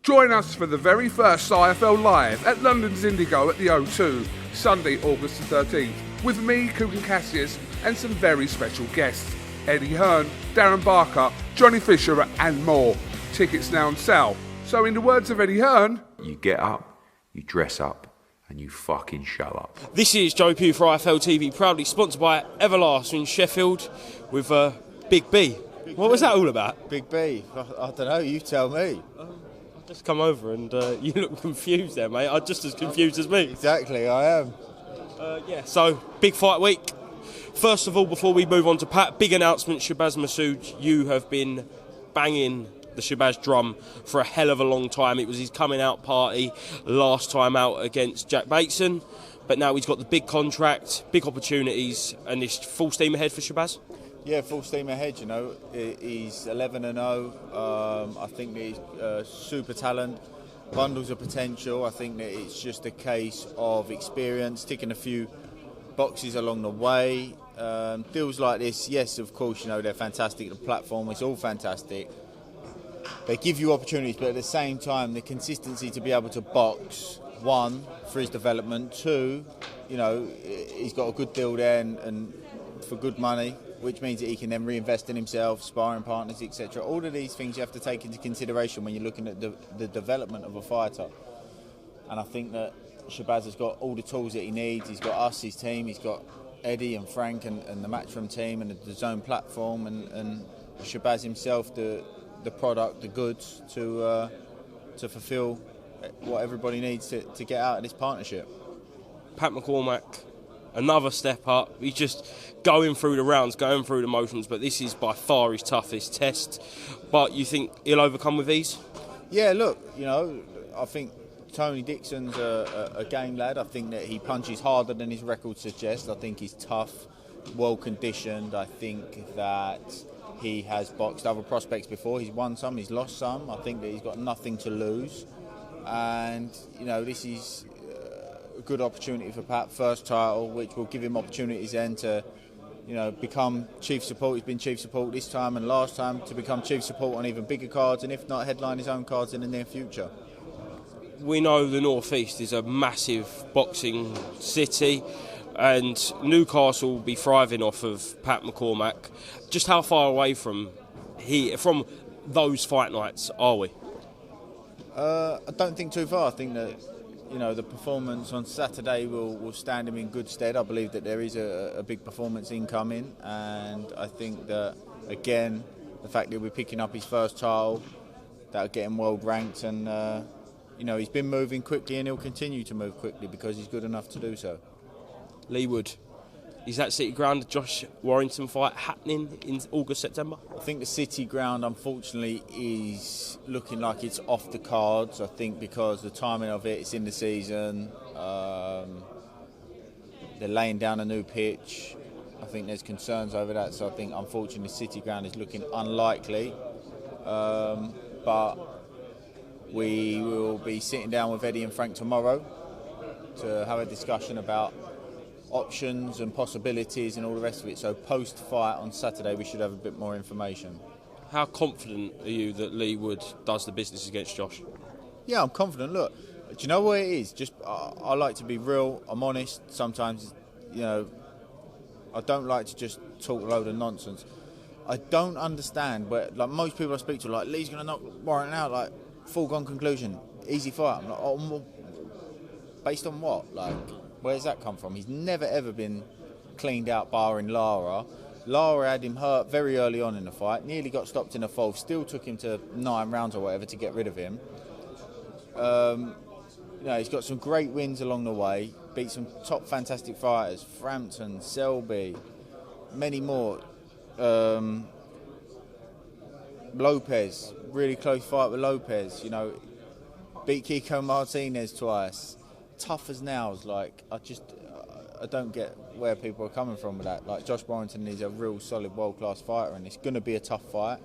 Join us for the very first IFL Live at London's Indigo at the O2, Sunday, August the 13th, with me, Cook and Cassius, and some very special guests. Eddie Hearn, Darren Barker, Johnny Fisher and more. Tickets now on sale. So in the words of Eddie Hearn, you get up, you dress up, and you fucking show up. This is Joe Pugh for IFL TV, proudly sponsored by Everlast Sheffield with Big B. What was that all about? Big B? I don't know, you tell me. I've just come over and you look confused there, mate. I'm just as confused as me. Exactly, I am. So big fight week. First of all, before we move on to Pat, big announcement, Shabazz Massoud, you have been banging the Shabazz drum for a hell of a long time. It was his coming out party last time out against Jack Bateson, but now he's got the big contract, big opportunities, and it's full steam ahead for Shabazz? Yeah, full steam ahead, you know. He's 11-0. I think that he's super talent, bundles of potential. I think that it's just a case of experience, ticking a few boxes along the way. Deals like this, yes, of course, you know, they're fantastic. The platform is all fantastic. They give you opportunities, but at the same time, the consistency to be able to box, one, for his development, two, you know, he's got a good deal there and for good money, which means that he can then reinvest in himself, sparring partners, etc. All of these things you have to take into consideration when you're looking at the development of a fighter. And I think that Shabazz has got all the tools that he needs. He's got us, his team, he's got Eddie and Frank and the Matchroom team and the Zone platform and Shabazz himself, the product, the goods to fulfil what everybody needs to get out of this partnership. Pat McCormack, another step up. He's just going through the rounds, going through the motions, but this is by far his toughest test. But you think he'll overcome with ease? Yeah, look, you know, I think Tony Dixon's a game lad. I think that he punches harder than his record suggests. I think he's tough, well conditioned. I think that he has boxed other prospects before. He's won some, he's lost some. I think that he's got nothing to lose. And, you know, this is a good opportunity for Pat, first title, which will give him opportunities then to, you know, become chief support. He's been chief support this time and last time, to become chief support on even bigger cards, and if not, headline his own cards in the near future. We know the North East is a massive boxing city, and Newcastle will be thriving off of Pat McCormack. Just how far away from those fight nights are we? I don't think too far. I think that, you know, the performance on Saturday will stand him in good stead. I believe that there is a big performance incoming, and I think that, again, the fact that we're picking up his first title, that'll get him world ranked, and you know, he's been moving quickly and he'll continue to move quickly because he's good enough to do so. Leigh, is that City Ground Josh Warrington fight happening in August, September? I think the City Ground, unfortunately, is looking like it's off the cards. I think because the timing of it's in the season, they're laying down a new pitch. I think there's concerns over that, so I think unfortunately City Ground is looking unlikely. But we will be sitting down with Eddie and Frank tomorrow to have a discussion about options and possibilities and all the rest of it. So post-fight on Saturday, we should have a bit more information. How confident are you that Leigh does the business against Josh? Yeah, I'm confident. Look, do you know what it is? Just I like to be real. I'm honest. Sometimes, you know, I don't like to just talk a load of nonsense. I don't understand where, like, most people I speak to, like, Leigh's going to knock Warrington out, like, foregone conclusion, easy fight. I'm like, oh, based on what? Like, where's that come from? He's never ever been cleaned out, barring Lara. Lara had him hurt very early on in the fight, nearly got stopped in the fourth, still took him to 9 rounds or whatever to get rid of him. You know, he's got some great wins along the way, beat some top fantastic fighters, Frampton, Selby, many more. Lopez, really close fight with Lopez, you know, beat Kiko Martinez twice, tough as nails. Like, I don't get where people are coming from with that. Like, Josh Warrington is a real solid world-class fighter, and it's going to be a tough fight.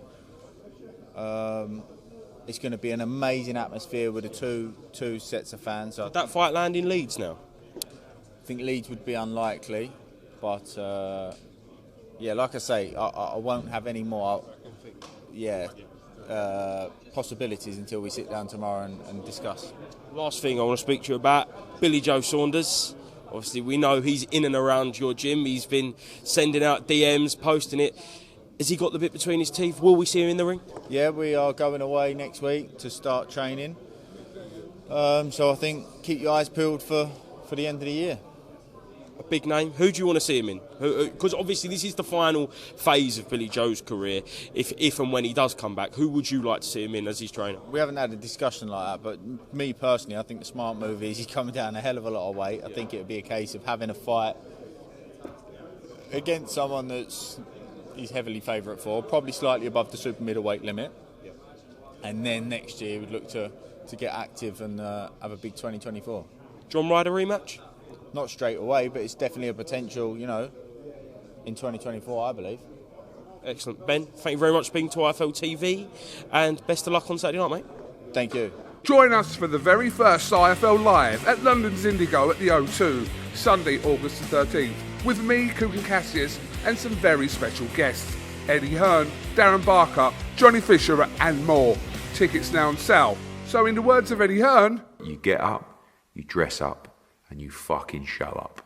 It's going to be an amazing atmosphere with the two sets of fans. Did that fight land in Leeds now? I think Leeds would be unlikely, but yeah, like I say, I won't have any more. Yeah, possibilities until we sit down tomorrow and discuss. Last thing I want to speak to you about, Billy Joe Saunders. Obviously, we know he's in and around your gym. He's been sending out DMs, posting it. Has he got the bit between his teeth? Will we see him in the ring? Yeah, we are going away next week to start training. So I think keep your eyes peeled for the end of the year. A big name. Who do you want to see him in? Because obviously this is the final phase of Billy Joe's career. If and when he does come back, who would you like to see him in as his trainer? We haven't had a discussion like that, but me personally, I think the smart move is he's coming down a hell of a lot of weight. I think it would be a case of having a fight against someone he's heavily favourite for, probably slightly above the super middleweight limit. And then next year we'd look to get active and have a big 2024. John Ryder rematch? Not straight away, but it's definitely a potential, in 2024, I believe. Excellent. Ben, thank you very much for being to IFL TV, and best of luck on Saturday night, mate. Thank you. Join us for the very first IFL Live at London's Indigo at the O2, Sunday, August the 13th, with me, Coogan Cassius, and some very special guests. Eddie Hearn, Darren Barker, Johnny Fisher and more. Tickets now on sale. So in the words of Eddie Hearn, You get up, you dress up, and you fucking show up.